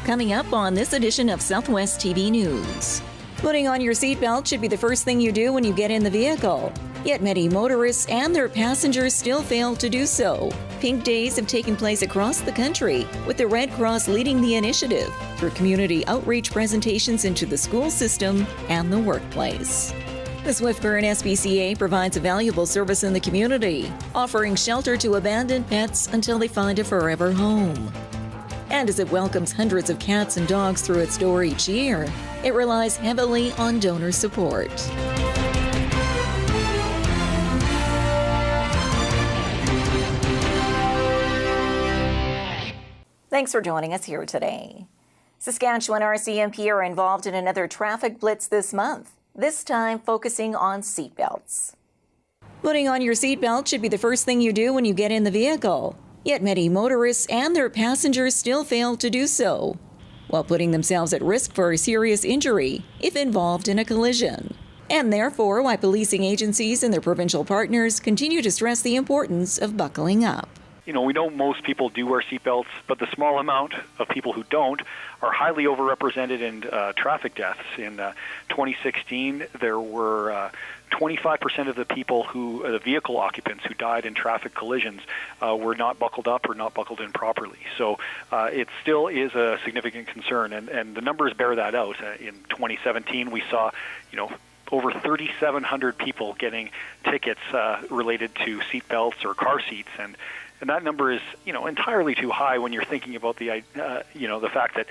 Coming up on this edition of Southwest TV News. Putting on your seatbelt should be the first thing you do when you get in the vehicle. Yet many motorists and their passengers still fail to do so. Pink Days have taken place across the country, with the Red Cross leading the initiative through community outreach presentations into the school system and the workplace. The Swiftburn SPCA provides a valuable service in the community, offering shelter to abandoned pets until they find a forever home. And as it welcomes hundreds of cats and dogs through its door each year, it relies heavily on donor support. Thanks for joining us here today. Saskatchewan RCMP are involved in another traffic blitz this month, this time focusing on seatbelts. Putting on your seatbelt should be the first thing you do when you get in the vehicle. Yet many motorists and their passengers still fail to do so, while putting themselves at risk for a serious injury if involved in a collision. And therefore, why policing agencies and their provincial partners continue to stress the importance of buckling up. We know most people do wear seatbelts, but the small amount of people who don't are highly overrepresented in traffic deaths. In 2016, there were 25% of the people the vehicle occupants who died in traffic collisions were not buckled up or not buckled in properly. So it still is a significant concern, and the numbers bear that out. In 2017, we saw, over 3,700 people getting tickets related to seatbelts or car seats, and that number is, entirely too high when you're thinking about the fact that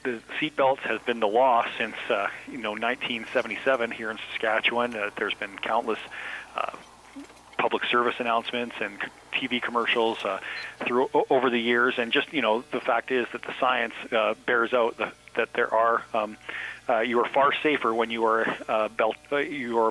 the seatbelts has been the law since 1977 here in Saskatchewan. There's been countless public service announcements and TV commercials over the years, and just the fact is that the science bears out that there are you are far safer when you are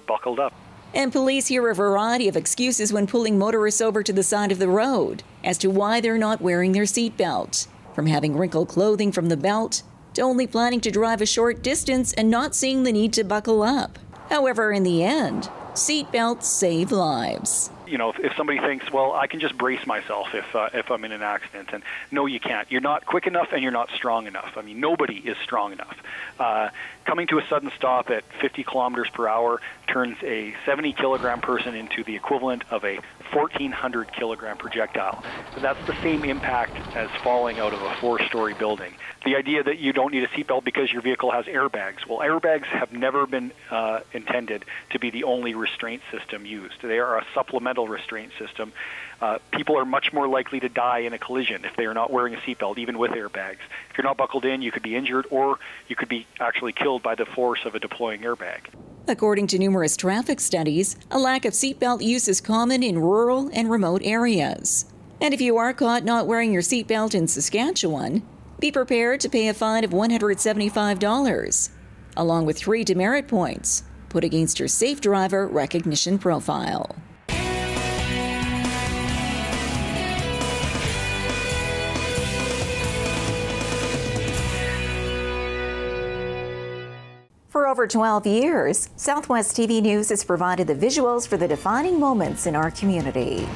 buckled up. And police hear a variety of excuses when pulling motorists over to the side of the road as to why they're not wearing their seatbelt. From having wrinkled clothing from the belt to only planning to drive a short distance and not seeing the need to buckle up. However, in the end, seatbelts save lives. If somebody thinks, well, I can just brace myself if I'm in an accident, and no, you can't. You're not quick enough and you're not strong enough. nobody is strong enough. Coming to a sudden stop at 50 kilometers per hour turns a 70-kilogram person into the equivalent of a 1,400-kilogram projectile. So that's the same impact as falling out of a 4-story building. The idea that you don't need a seatbelt because your vehicle has airbags. Well, airbags have never been intended to be the only restraint system used. They are a supplemental restraint system. People are much more likely to die in a collision if they are not wearing a seatbelt, even with airbags. If you're not buckled in, you could be injured, or you could be actually killed by the force of a deploying airbag. According to numerous traffic studies, a lack of seatbelt use is common in rural and remote areas. And if you are caught not wearing your seatbelt in Saskatchewan, be prepared to pay a fine of $175, along with 3 demerit points, put against your safe driver recognition profile. For over 12 years, Southwest TV News has provided the visuals for the defining moments in our community.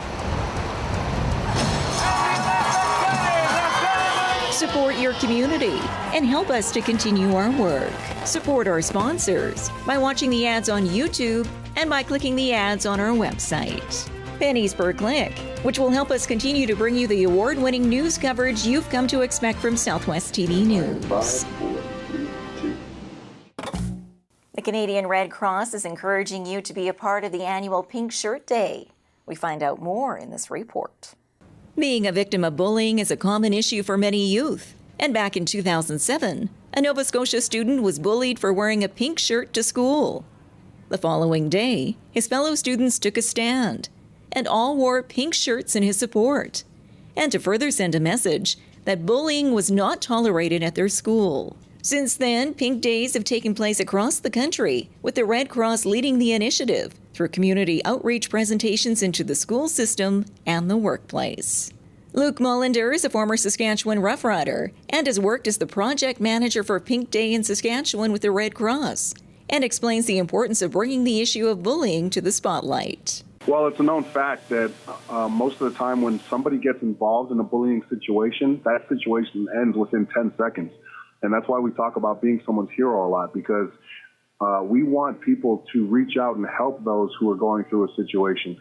Support your community and help us to continue our work. Support our sponsors by watching the ads on YouTube and by clicking the ads on our website. Pennies per click, which will help us continue to bring you the award-winning news coverage you've come to expect from Southwest TV News. The Canadian Red Cross is encouraging you to be a part of the annual Pink Shirt Day. We find out more in this report. Being a victim of bullying is a common issue for many youth. And back in 2007, a Nova Scotia student was bullied for wearing a pink shirt to school. The following day, his fellow students took a stand, and all wore pink shirts in his support, and to further send a message that bullying was not tolerated at their school. Since then, Pink Days have taken place across the country, with the Red Cross leading the initiative through community outreach presentations into the school system and the workplace. Luke Mullender is a former Saskatchewan Rough Rider and has worked as the project manager for Pink Day in Saskatchewan with the Red Cross, and explains the importance of bringing the issue of bullying to the spotlight. Well, it's a known fact that most of the time when somebody gets involved in a bullying situation, that situation ends within 10 seconds. And that's why we talk about being someone's hero a lot, because we want people to reach out and help those who are going through a situation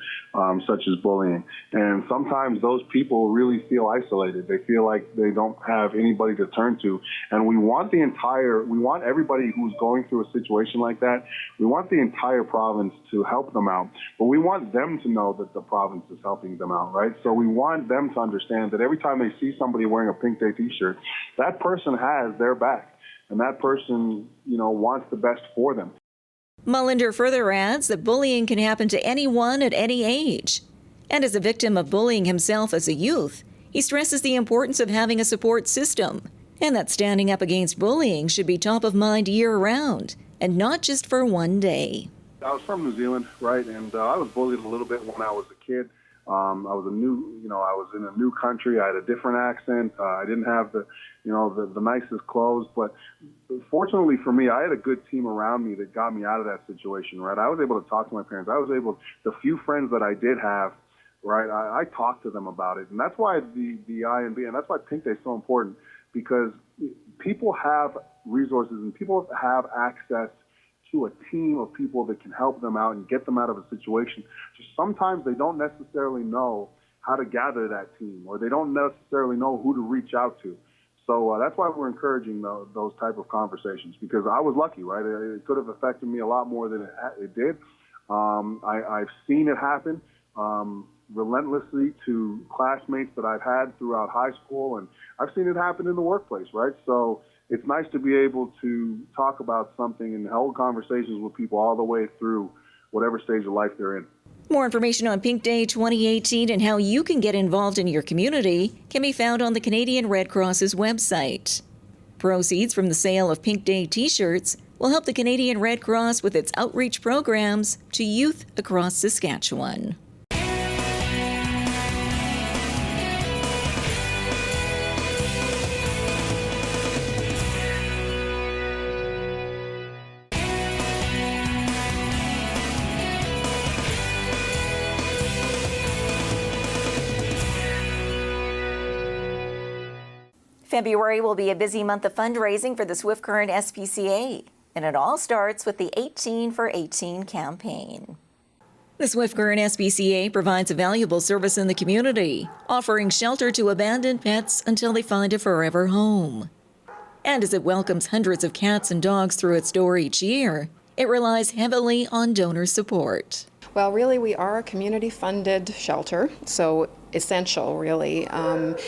such as bullying. And sometimes those people really feel isolated. They feel like they don't have anybody to turn to. And we want everybody who's going through a situation like that, we want the entire province to help them out. But we want them to know that the province is helping them out, right? So we want them to understand that every time they see somebody wearing a Pink Day t-shirt, that person has their back. And that person, wants the best for them. Mullender further adds that bullying can happen to anyone at any age. And as a victim of bullying himself as a youth, he stresses the importance of having a support system, and that standing up against bullying should be top of mind year-round, and not just for one day. I was from New Zealand, right, and I was bullied a little bit when I was a kid. I was in a new country. I had a different accent. I didn't have the nicest clothes. But fortunately for me, I had a good team around me that got me out of that situation, right? I was able to talk to my parents. The few friends that I did have, right, I talked to them about it. And that's why the I&B, and that's why Pink Day is so important, because people have resources and people have access to a team of people that can help them out and get them out of a situation. Just sometimes they don't necessarily know how to gather that team, or they don't necessarily know who to reach out to. So that's why we're encouraging those type of conversations, because I was lucky, right? It could have affected me a lot more than it did. I've seen it happen relentlessly to classmates that I've had throughout high school, and I've seen it happen in the workplace, right? So it's nice to be able to talk about something and hold conversations with people all the way through whatever stage of life they're in. More information on Pink Day 2018 and how you can get involved in your community can be found on the Canadian Red Cross's website. Proceeds from the sale of Pink Day t-shirts will help the Canadian Red Cross with its outreach programs to youth across Saskatchewan. February will be a busy month of fundraising for the Swift Current SPCA, and it all starts with the 18 for 18 campaign. The Swift Current SPCA provides a valuable service in the community, offering shelter to abandoned pets until they find a forever home. And as it welcomes hundreds of cats and dogs through its door each year, it relies heavily on donor support. Well, really, we are a community-funded shelter, so essential, really.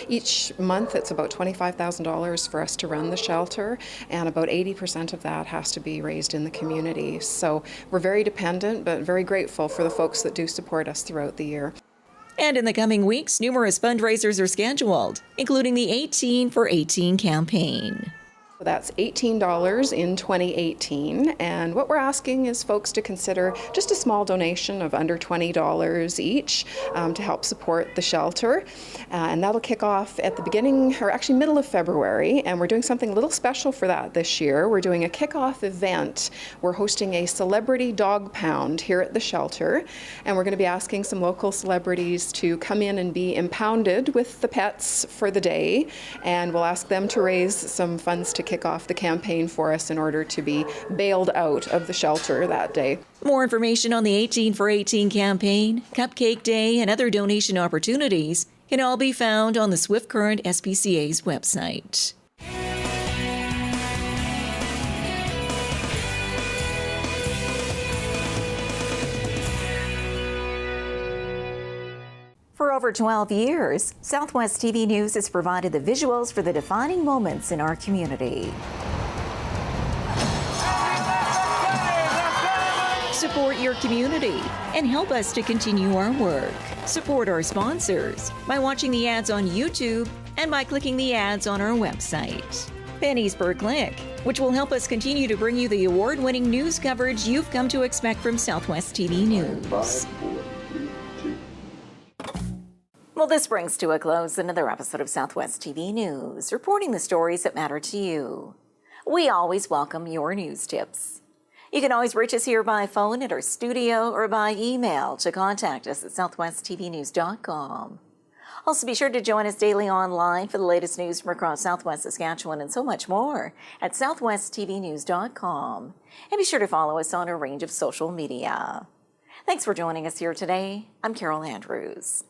Each month, it's about $25,000 for us to run the shelter, and about 80% of that has to be raised in the community. So we're very dependent, but very grateful for the folks that do support us throughout the year. And in the coming weeks, numerous fundraisers are scheduled, including the 18 for 18 campaign. That's $18 in 2018, and what we're asking is folks to consider just a small donation of under $20 each to help support the shelter, and that'll kick off at the beginning, or actually middle of February, and we're doing something a little special for that this year. We're doing a kickoff event. We're hosting a celebrity dog pound here at the shelter, and we're going to be asking some local celebrities to come in and be impounded with the pets for the day, and we'll ask them to raise some funds to kick off the campaign for us in order to be bailed out of the shelter that day. More information on the 18 for 18 campaign, Cupcake Day, and other donation opportunities can all be found on the Swift Current SPCA's website. For over 12 years, Southwest TV News has provided the visuals for the defining moments in our community. Support your community and help us to continue our work. Support our sponsors by watching the ads on YouTube and by clicking the ads on our website. Pennies per click, which will help us continue to bring you the award-winning news coverage you've come to expect from Southwest TV News. Well, this brings to a close another episode of Southwest TV News, reporting the stories that matter to you. We always welcome your news tips. You can always reach us here by phone at our studio or by email to contact us at southwesttvnews.com. Also, be sure to join us daily online for the latest news from across Southwest Saskatchewan and so much more at southwesttvnews.com. And be sure to follow us on a range of social media. Thanks for joining us here today. I'm Carol Andrews.